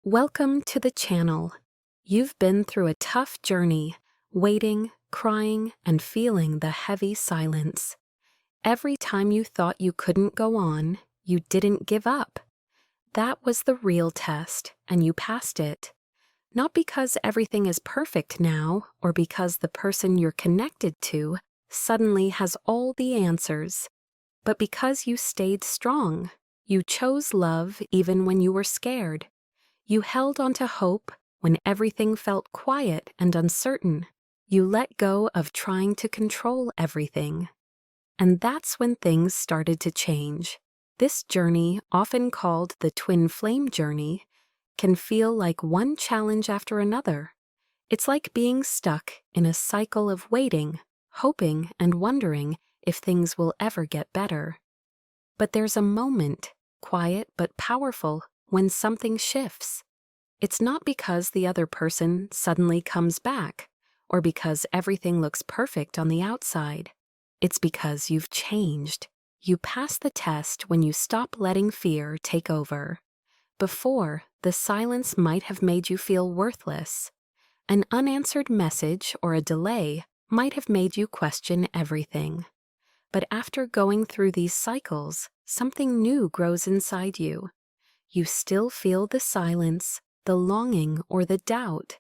Welcome to the channel. You've been through a tough journey, waiting, crying, and feeling the heavy silence. Every time you thought you couldn't go on, you didn't give up. That was the real test, and you passed it. Not because everything is perfect now, or because the person you're connected to suddenly has all the answers, but because you stayed strong. You chose love even when you were scared. You held on to hope when everything felt quiet and uncertain. You let go of trying to control everything. And that's when things started to change. This journey, often called the twin flame journey, can feel like one challenge after another. It's like being stuck in a cycle of waiting, hoping, and wondering if things will ever get better. But there's a moment, quiet but powerful, when something shifts. It's not because the other person suddenly comes back, or because everything looks perfect on the outside. It's because you've changed. You pass the test when you stop letting fear take over. Before, the silence might have made you feel worthless. An unanswered message or a delay might have made you question everything. But after going through these cycles, something new grows inside you. You still feel the silence, the longing, or the doubt,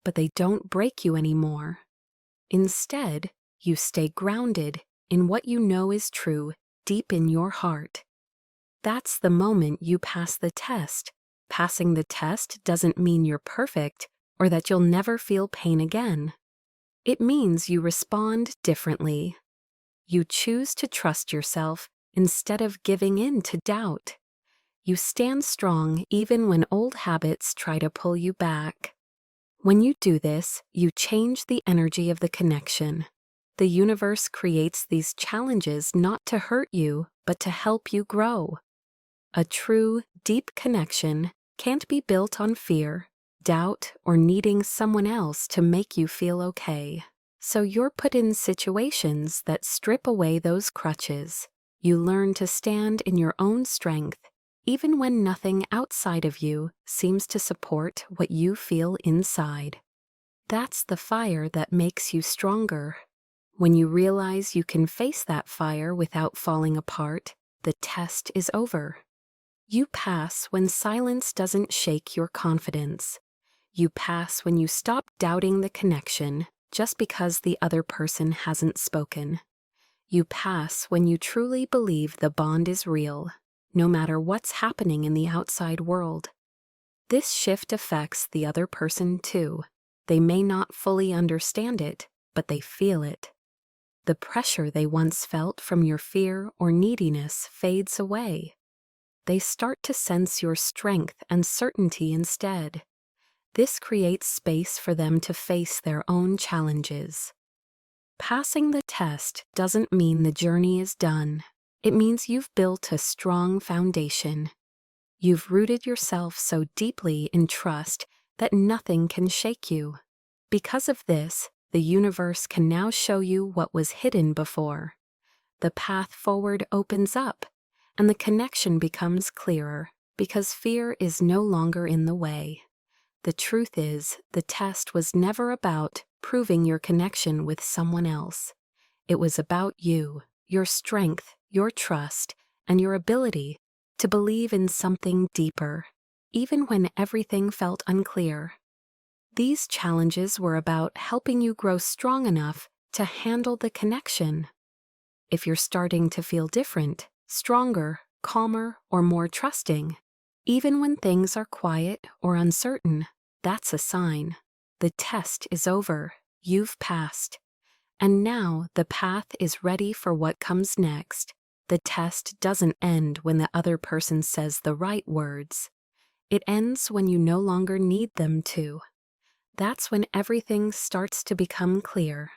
but they don't break you anymore. Instead, you stay grounded in what you know is true deep in your heart. That's the moment you pass the test. Passing the test doesn't mean you're perfect or that you'll never feel pain again. It means you respond differently. You choose to trust yourself instead of giving in to doubt. You stand strong even when old habits try to pull you back. When you do this, you change the energy of the connection. The universe creates these challenges not to hurt you, but to help you grow. A true, deep connection can't be built on fear, doubt, or needing someone else to make you feel okay. So you're put in situations that strip away those crutches. You learn to stand in your own strength, even when nothing outside of you seems to support what you feel inside. That's the fire that makes you stronger. When you realize you can face that fire without falling apart, the test is over. You pass when silence doesn't shake your confidence. You pass when you stop doubting the connection just because the other person hasn't spoken. You pass when you truly believe the bond is real, no matter what's happening in the outside world. This shift affects the other person too. They may not fully understand it, but they feel it. The pressure they once felt from your fear or neediness fades away. They start to sense your strength and certainty instead. This creates space for them to face their own challenges. Passing the test doesn't mean the journey is done. It means you've built a strong foundation. You've rooted yourself so deeply in trust that nothing can shake you. Because of this, the universe can now show you what was hidden before. The path forward opens up, and the connection becomes clearer because fear is no longer in the way. The truth is, the test was never about proving your connection with someone else. It was about you, your strength, your trust, and your ability to believe in something deeper, even when everything felt unclear. These challenges were about helping you grow strong enough to handle the connection. If you're starting to feel different, stronger, calmer, or more trusting, even when things are quiet or uncertain, that's a sign. The test is over. You've passed. And now the path is ready for what comes next. The test doesn't end when the other person says the right words. It ends when you no longer need them to. That's when everything starts to become clear.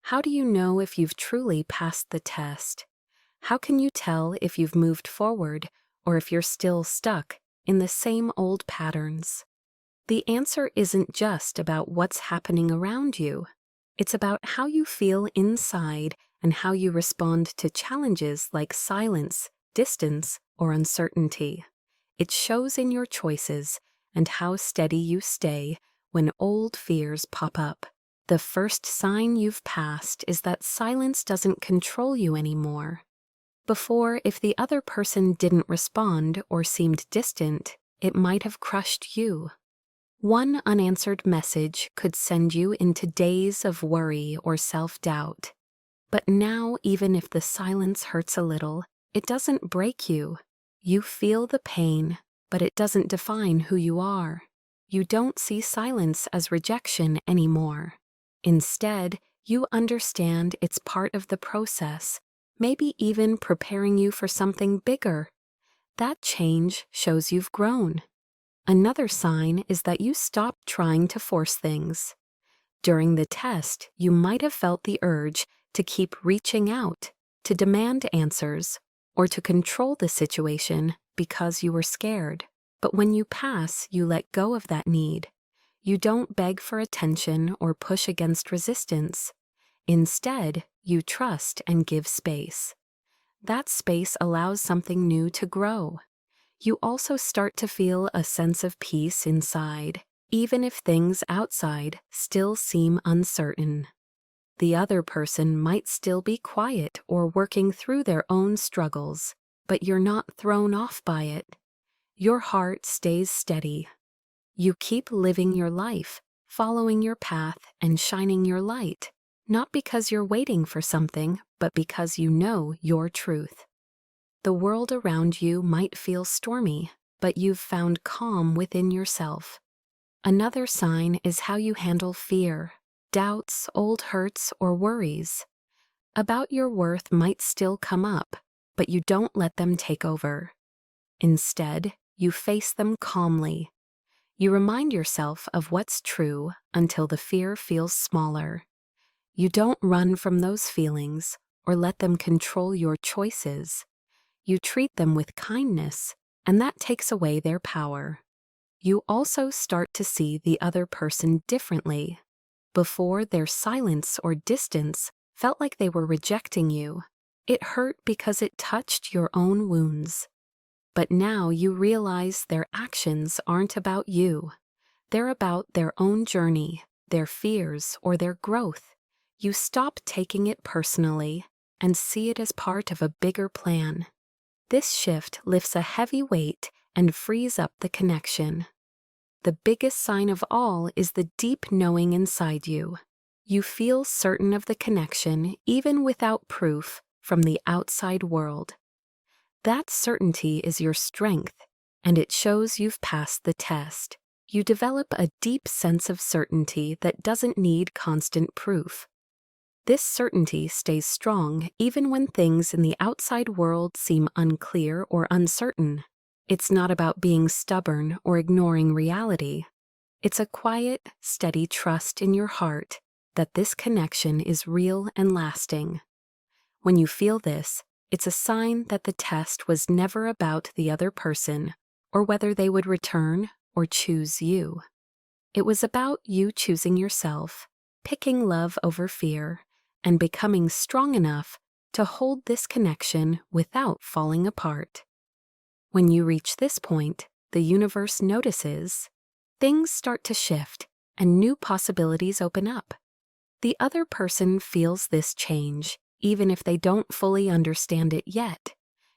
How do you know if you've truly passed the test? How can you tell if you've moved forward or if you're still stuck in the same old patterns? The answer isn't just about what's happening around you. It's about how you feel inside and how you respond to challenges like silence, distance, or uncertainty. It shows in your choices, and how steady you stay when old fears pop up. The first sign you've passed is that silence doesn't control you anymore. Before, if the other person didn't respond or seemed distant, it might have crushed you. One unanswered message could send you into days of worry or self-doubt. But now, even if the silence hurts a little, it doesn't break you. You feel the pain, but it doesn't define who you are. You don't see silence as rejection anymore. Instead, you understand it's part of the process, maybe even preparing you for something bigger. That change shows you've grown. Another sign is that you stop trying to force things. During the test, you might have felt the urge to keep reaching out, to demand answers, or to control the situation because you were scared. But when you pass, you let go of that need. You don't beg for attention or push against resistance. Instead, you trust and give space. That space allows something new to grow. You also start to feel a sense of peace inside, even if things outside still seem uncertain. The other person might still be quiet or working through their own struggles, but you're not thrown off by it. Your heart stays steady. You keep living your life, following your path and shining your light, not because you're waiting for something, but because you know your truth. The world around you might feel stormy, but you've found calm within yourself. Another sign is how you handle fear, doubts, old hurts, or worries. About your worth might still come up, but you don't let them take over. Instead, you face them calmly. You remind yourself of what's true until the fear feels smaller. You don't run from those feelings or let them control your choices. You treat them with kindness, and that takes away their power. You also start to see the other person differently. Before, their silence or distance felt like they were rejecting you. It hurt because it touched your own wounds. But now you realize their actions aren't about you. They're about their own journey, their fears, or their growth. You stop taking it personally and see it as part of a bigger plan. This shift lifts a heavy weight and frees up the connection. The biggest sign of all is the deep knowing inside you. You feel certain of the connection even without proof from the outside world. That certainty is your strength, and it shows you've passed the test. You develop a deep sense of certainty that doesn't need constant proof. This certainty stays strong even when things in the outside world seem unclear or uncertain. It's not about being stubborn or ignoring reality. It's a quiet, steady trust in your heart that this connection is real and lasting. When you feel this, it's a sign that the test was never about the other person or whether they would return or choose you. It was about you choosing yourself, picking love over fear, and becoming strong enough to hold this connection without falling apart. When you reach this point, the universe notices. Things start to shift, and new possibilities open up. The other person feels this change, even if they don't fully understand it yet.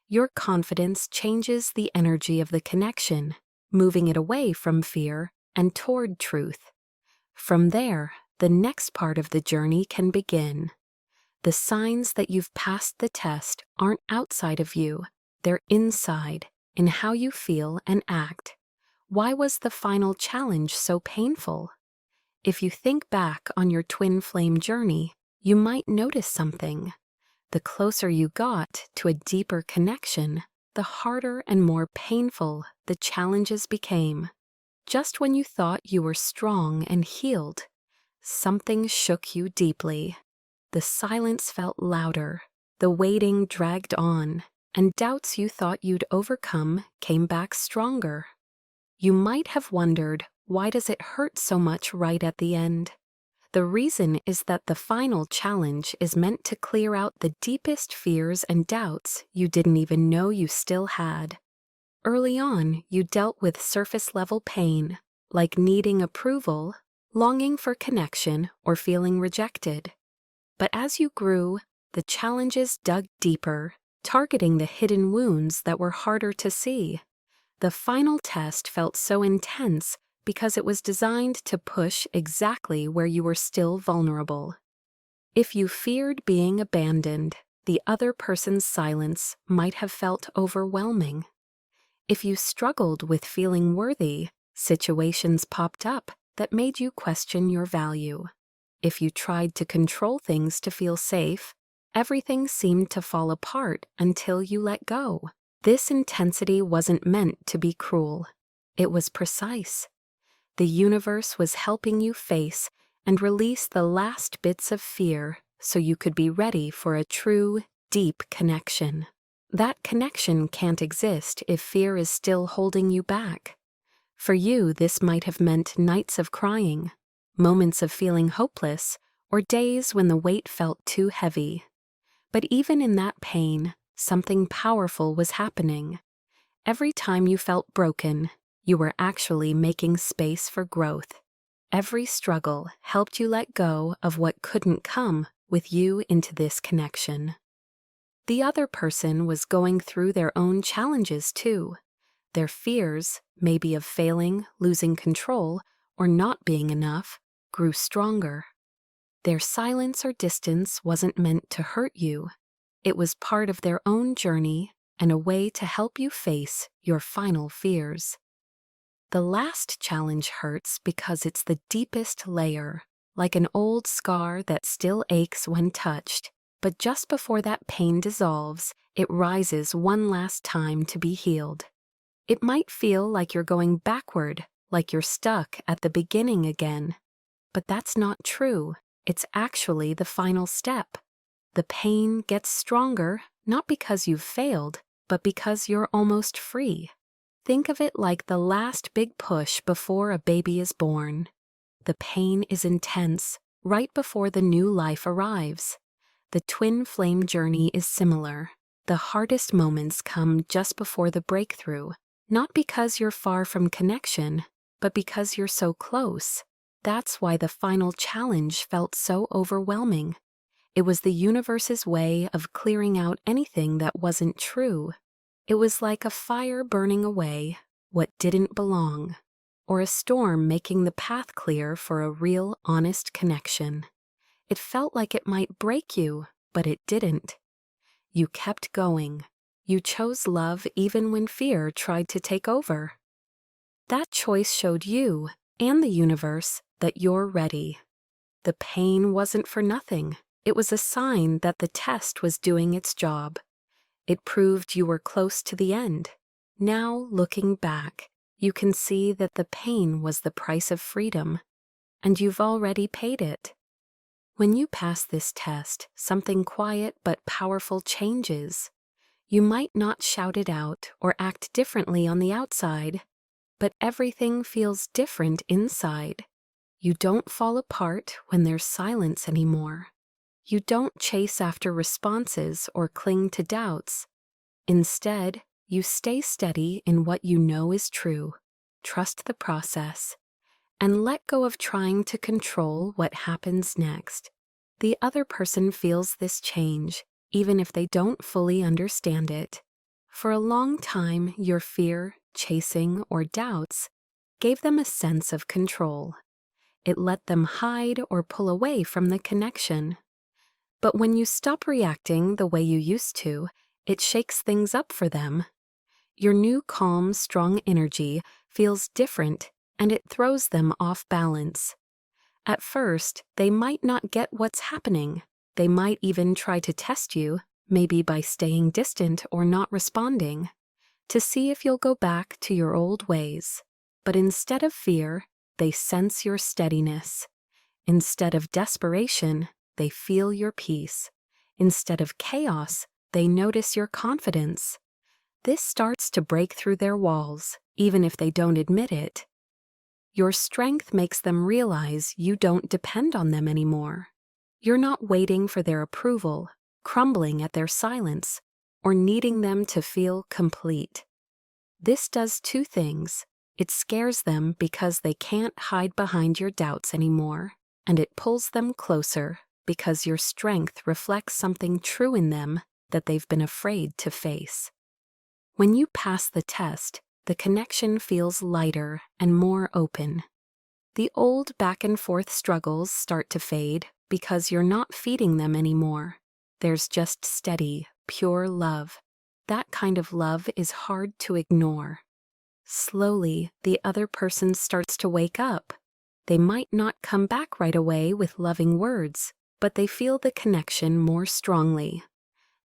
Your confidence changes the energy of the connection, moving it away from fear and toward truth. From there, the next part of the journey can begin. The signs that you've passed the test aren't outside of you, they're inside, in how you feel and act. Why was the final challenge so painful? If you think back on your twin flame journey, you might notice something. The closer you got to a deeper connection, the harder and more painful the challenges became. Just when you thought you were strong and healed, something shook you deeply. The silence felt louder, the waiting dragged on, and doubts you thought you'd overcome came back stronger. You might have wondered, why does it hurt so much right at the end? The reason is that the final challenge is meant to clear out the deepest fears and doubts you didn't even know you still had. Early on, you dealt with surface-level pain, like needing approval, longing for connection, or feeling rejected. But as you grew, the challenges dug deeper, targeting the hidden wounds that were harder to see. The final test felt so intense because it was designed to push exactly where you were still vulnerable. If you feared being abandoned, the other person's silence might have felt overwhelming. If you struggled with feeling worthy, situations popped up that made you question your value. If you tried to control things to feel safe, everything seemed to fall apart until you let go. This intensity wasn't meant to be cruel. It was precise. The universe was helping you face and release the last bits of fear so you could be ready for a true, deep connection. That connection can't exist if fear is still holding you back. For you, this might have meant nights of crying, moments of feeling hopeless, or days when the weight felt too heavy. But even in that pain, something powerful was happening. Every time you felt broken, you were actually making space for growth. Every struggle helped you let go of what couldn't come with you into this connection. The other person was going through their own challenges too. Their fears, maybe of failing, losing control, or not being enough, grew stronger. Their silence or distance wasn't meant to hurt you. It was part of their own journey and a way to help you face your final fears. The last challenge hurts because it's the deepest layer, like an old scar that still aches when touched, but just before that pain dissolves, it rises one last time to be healed. It might feel like you're going backward, like you're stuck at the beginning again. But that's not true. It's actually the final step. The pain gets stronger, not because you've failed, but because you're almost free. Think of it like the last big push before a baby is born. The pain is intense, right before the new life arrives. The twin flame journey is similar. The hardest moments come just before the breakthrough, not because you're far from connection, but because you're so close. That's why the final challenge felt so overwhelming. It was the universe's way of clearing out anything that wasn't true. It was like a fire burning away what didn't belong, or a storm making the path clear for a real, honest connection. It felt like it might break you, but it didn't. You kept going. You chose love even when fear tried to take over. That choice showed you and the universe that you're ready. The pain wasn't for nothing. It was a sign that the test was doing its job. It proved you were close to the end. Now, looking back, you can see that the pain was the price of freedom, and you've already paid it. When you pass this test, something quiet but powerful changes. You might not shout it out or act differently on the outside, but everything feels different inside. You don't fall apart when there's silence anymore. You don't chase after responses or cling to doubts. Instead, you stay steady in what you know is true, trust the process, and let go of trying to control what happens next. The other person feels this change, even if they don't fully understand it. For a long time, your fear, chasing, or doubts gave them a sense of control. It let them hide or pull away from the connection. But when you stop reacting the way you used to, it shakes things up for them. Your new calm, strong energy feels different, and it throws them off balance. At first, they might not get what's happening. They might even try to test you, maybe by staying distant or not responding, to see if you'll go back to your old ways. But instead of fear, they sense your steadiness. Instead of desperation, they feel your peace. Instead of chaos, they notice your confidence. This starts to break through their walls, even if they don't admit it. Your strength makes them realize you don't depend on them anymore. You're not waiting for their approval, crumbling at their silence, or needing them to feel complete. This does two things. It scares them because they can't hide behind your doubts anymore, and it pulls them closer because your strength reflects something true in them that they've been afraid to face. When you pass the test, the connection feels lighter and more open. The old back-and-forth struggles start to fade because you're not feeding them anymore. There's just steady, pure love. That kind of love is hard to ignore. Slowly, the other person starts to wake up. They might not come back right away with loving words, but they feel the connection more strongly.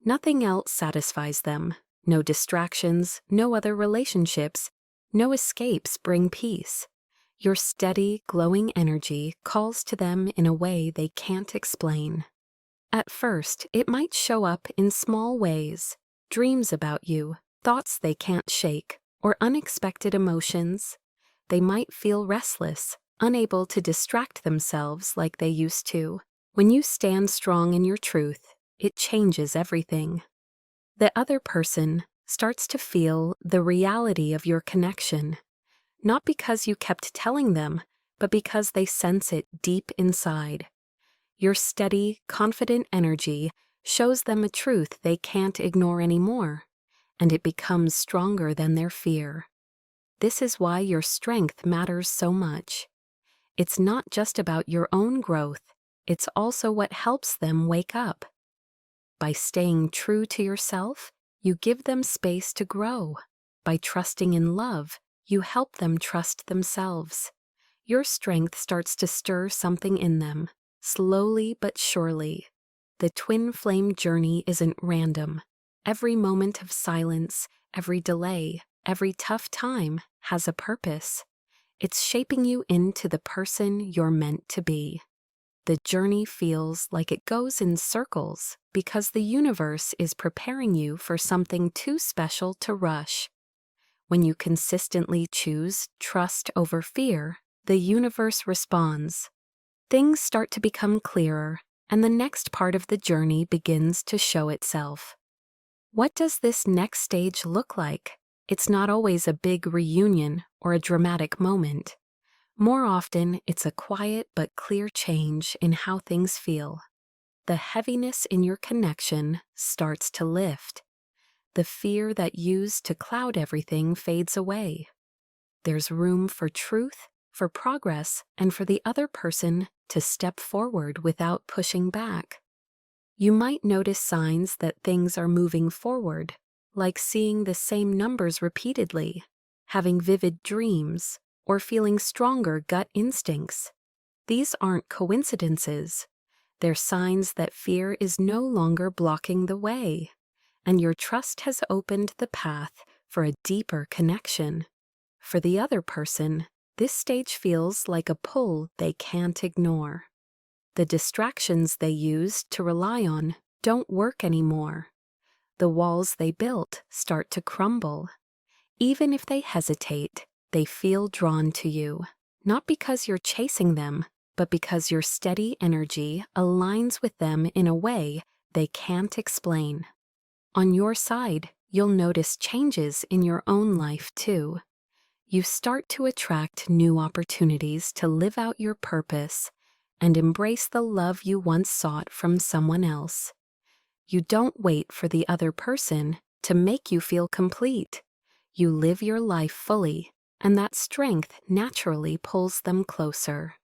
Nothing else satisfies them. No distractions, no other relationships, no escapes bring peace. Your steady, glowing energy calls to them in a way they can't explain. At first, it might show up in small ways: dreams about you, thoughts they can't shake, or unexpected emotions. They might feel restless, unable to distract themselves like they used to. When you stand strong in your truth, it changes everything. The other person starts to feel the reality of your connection, not because you kept telling them, but because they sense it deep inside. Your steady, confident energy shows them a truth they can't ignore anymore, and it becomes stronger than their fear. This is why your strength matters so much. It's not just about your own growth, it's also what helps them wake up. By staying true to yourself, you give them space to grow. By trusting in love, you help them trust themselves. Your strength starts to stir something in them, slowly but surely. The twin flame journey isn't random. Every moment of silence, every delay, every tough time has a purpose. It's shaping you into the person you're meant to be. The journey feels like it goes in circles because the universe is preparing you for something too special to rush. When you consistently choose trust over fear, the universe responds. Things start to become clearer, and the next part of the journey begins to show itself. What does this next stage look like? It's not always a big reunion or a dramatic moment. More often, it's a quiet but clear change in how things feel. The heaviness in your connection starts to lift. The fear that used to cloud everything fades away. There's room for truth, for progress, and for the other person to step forward without pushing back. You might notice signs that things are moving forward, like seeing the same numbers repeatedly, having vivid dreams, or feeling stronger gut instincts. These aren't coincidences. They're signs that fear is no longer blocking the way, and your trust has opened the path for a deeper connection. For the other person, this stage feels like a pull they can't ignore. The distractions they used to rely on don't work anymore. The walls they built start to crumble. Even if they hesitate, they feel drawn to you, not because you're chasing them, but because your steady energy aligns with them in a way they can't explain. On your side, you'll notice changes in your own life too. You start to attract new opportunities to live out your purpose and embrace the love you once sought from someone else. You don't wait for the other person to make you feel complete. You live your life fully, and that strength naturally pulls them closer.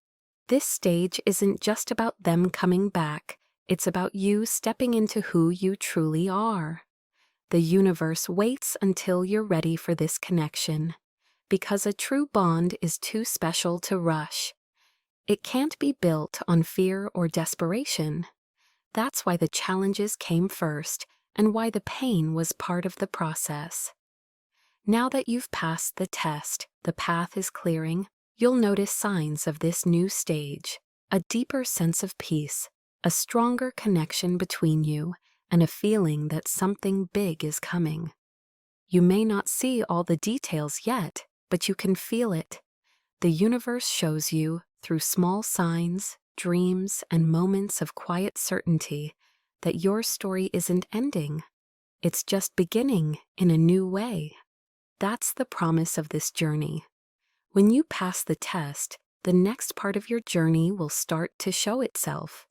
This stage isn't just about them coming back, it's about you stepping into who you truly are. The universe waits until you're ready for this connection, because a true bond is too special to rush. It can't be built on fear or desperation. That's why the challenges came first, and why the pain was part of the process. Now that you've passed the test, the path is clearing, you'll notice signs of this new stage: a deeper sense of peace, a stronger connection between you, and a feeling that something big is coming. You may not see all the details yet, but you can feel it. The universe shows you, through small signs, dreams, and moments of quiet certainty, that your story isn't ending. It's just beginning in a new way. That's the promise of this journey. When you pass the test, the next part of your journey will start to show itself.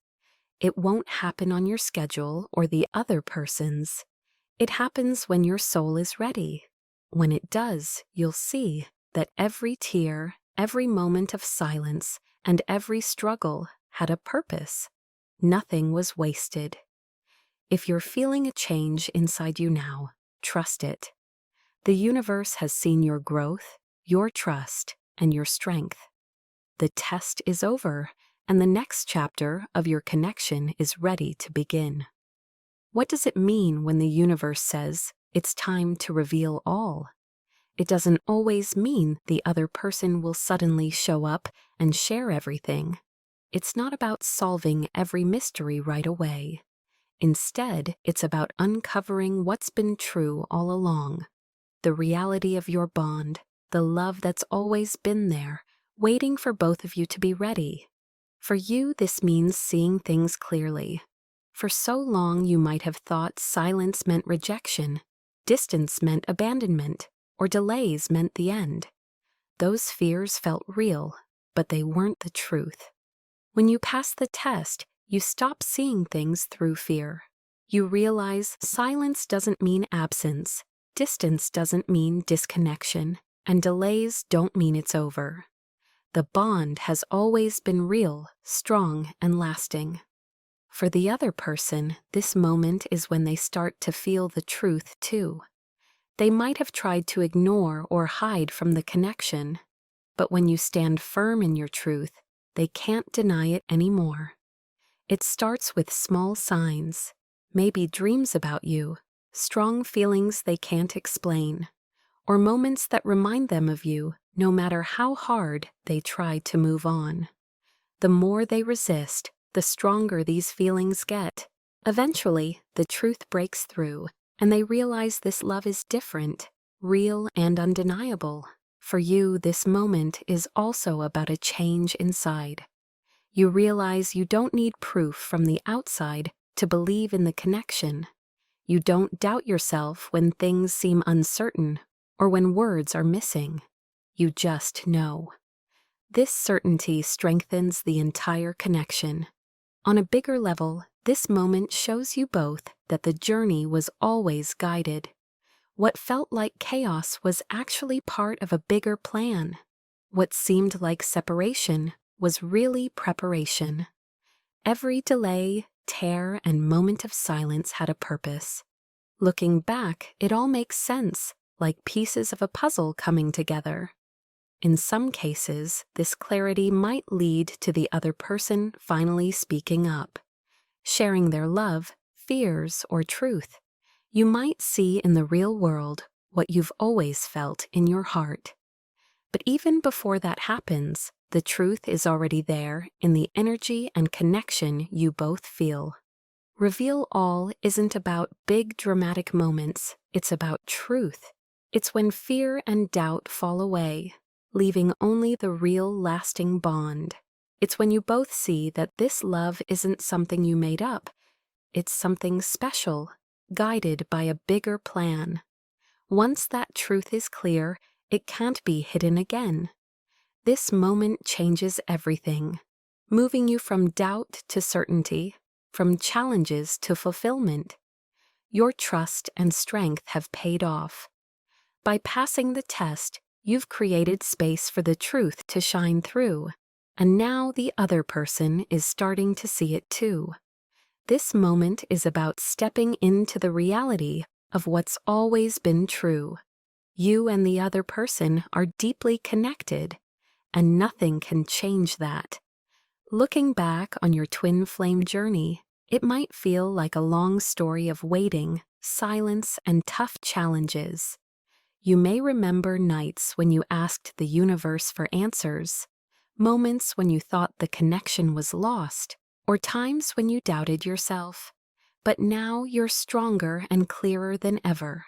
It won't happen on your schedule or the other person's. It happens when your soul is ready. When it does, you'll see that every tear, every moment of silence, and every struggle had a purpose. Nothing was wasted. If you're feeling a change inside you now, trust it. The universe has seen your growth, your trust, and your strength. The test is over, and the next chapter of your connection is ready to begin. What does it mean when the universe says it's time to reveal all? It doesn't always mean the other person will suddenly show up and share everything. It's not about solving every mystery right away. Instead, it's about uncovering what's been true all along. The reality of your bond, the love that's always been there, waiting for both of you to be ready. For you, this means seeing things clearly. For so long, you might have thought silence meant rejection, distance meant abandonment, or delays meant the end. Those fears felt real, but they weren't the truth. When you pass the test, you stop seeing things through fear. You realize silence doesn't mean absence, distance doesn't mean disconnection, and delays don't mean it's over. The bond has always been real, strong, and lasting. For the other person, this moment is when they start to feel the truth too. They might have tried to ignore or hide from the connection, but when you stand firm in your truth, they can't deny it anymore. It starts with small signs, maybe dreams about you, strong feelings they can't explain, or moments that remind them of you no matter how hard they try to move on. The more they resist, the stronger these feelings get. Eventually, the truth breaks through, and they realize this love is different, real, and undeniable. For you, this moment is also about a change inside. You realize you don't need proof from the outside to believe in the connection. You don't doubt yourself when things seem uncertain or when words are missing. You just know. This certainty strengthens the entire connection. On a bigger level, this moment shows you both that the journey was always guided. What felt like chaos was actually part of a bigger plan. What seemed like separation was really preparation. Every delay, tear, and moment of silence had a purpose. Looking back, it all makes sense, like pieces of a puzzle coming together. In some cases, this clarity might lead to the other person finally speaking up, sharing their love, fears, or truth. You might see in the real world what you've always felt in your heart. But even before that happens, the truth is already there in the energy and connection you both feel. Reveal All isn't about big dramatic moments, it's about truth. It's when fear and doubt fall away, leaving only the real lasting bond. It's when you both see that this love isn't something you made up. It's something special, guided by a bigger plan. Once that truth is clear, it can't be hidden again. This moment changes everything, moving you from doubt to certainty, from challenges to fulfillment. Your trust and strength have paid off. By passing the test, you've created space for the truth to shine through, and now the other person is starting to see it too. This moment is about stepping into the reality of what's always been true. You and the other person are deeply connected, and nothing can change that. Looking back on your twin flame journey, it might feel like a long story of waiting, silence, and tough challenges. You may remember nights when you asked the universe for answers, moments when you thought the connection was lost, or times when you doubted yourself. But now you're stronger and clearer than ever.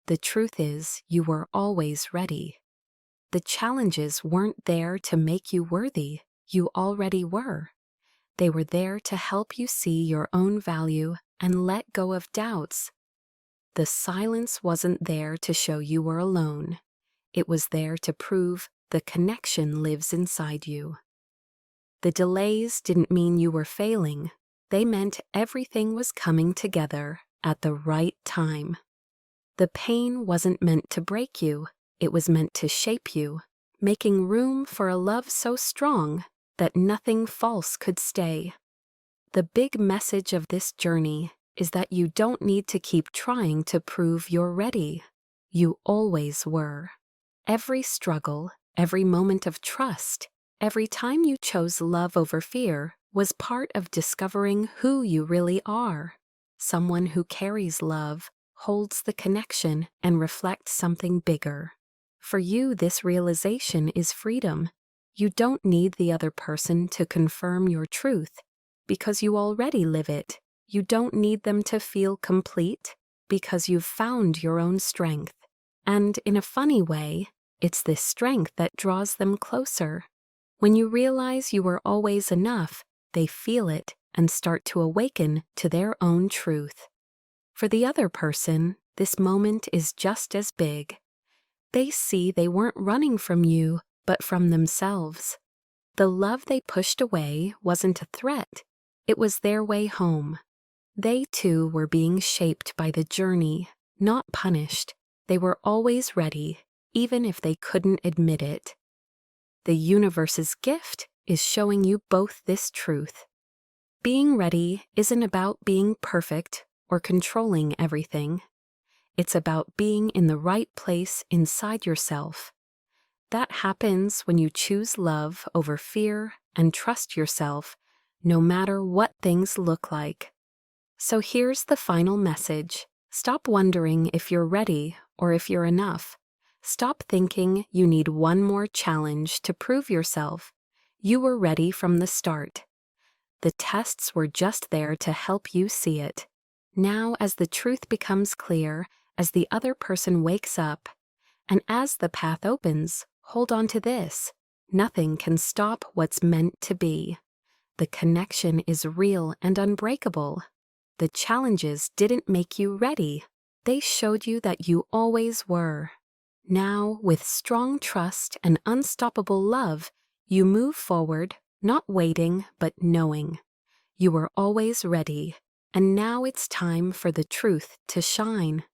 The truth is, you were always ready. The challenges weren't there to make you worthy, you already were. They were there to help you see your own value and let go of doubts. The silence wasn't there to show you were alone. It was there to prove the connection lives inside you. The delays didn't mean you were failing. They meant everything was coming together at the right time. The pain wasn't meant to break you. It was meant to shape you, making room for a love so strong that nothing false could stay. The big message of this journey is that you don't need to keep trying to prove you're ready. You always were. Every struggle, every moment of trust, every time you chose love over fear was part of discovering who you really are. Someone who carries love, holds the connection, and reflects something bigger. For you, this realization is freedom. You don't need the other person to confirm your truth, because you already live it. You don't need them to feel complete, because you've found your own strength. And in a funny way, it's this strength that draws them closer. When you realize you are always enough, they feel it and start to awaken to their own truth. For the other person, this moment is just as big. They see they weren't running from you, but from themselves. The love they pushed away wasn't a threat. It was their way home. They too were being shaped by the journey, not punished. They were always ready, even if they couldn't admit it. The universe's gift is showing you both this truth. Being ready isn't about being perfect or controlling everything. It's about being in the right place inside yourself. That happens when you choose love over fear and trust yourself, no matter what things look like. So here's the final message. Stop wondering if you're ready or if you're enough. Stop thinking you need one more challenge to prove yourself. You were ready from the start. The tests were just there to help you see it. Now, as the truth becomes clear, as the other person wakes up, and as the path opens, hold on to this. Nothing can stop what's meant to be. The connection is real and unbreakable. The challenges didn't make you ready. They showed you that you always were. Now, with strong trust and unstoppable love, you move forward, not waiting, but knowing. You were always ready, and now it's time for the truth to shine.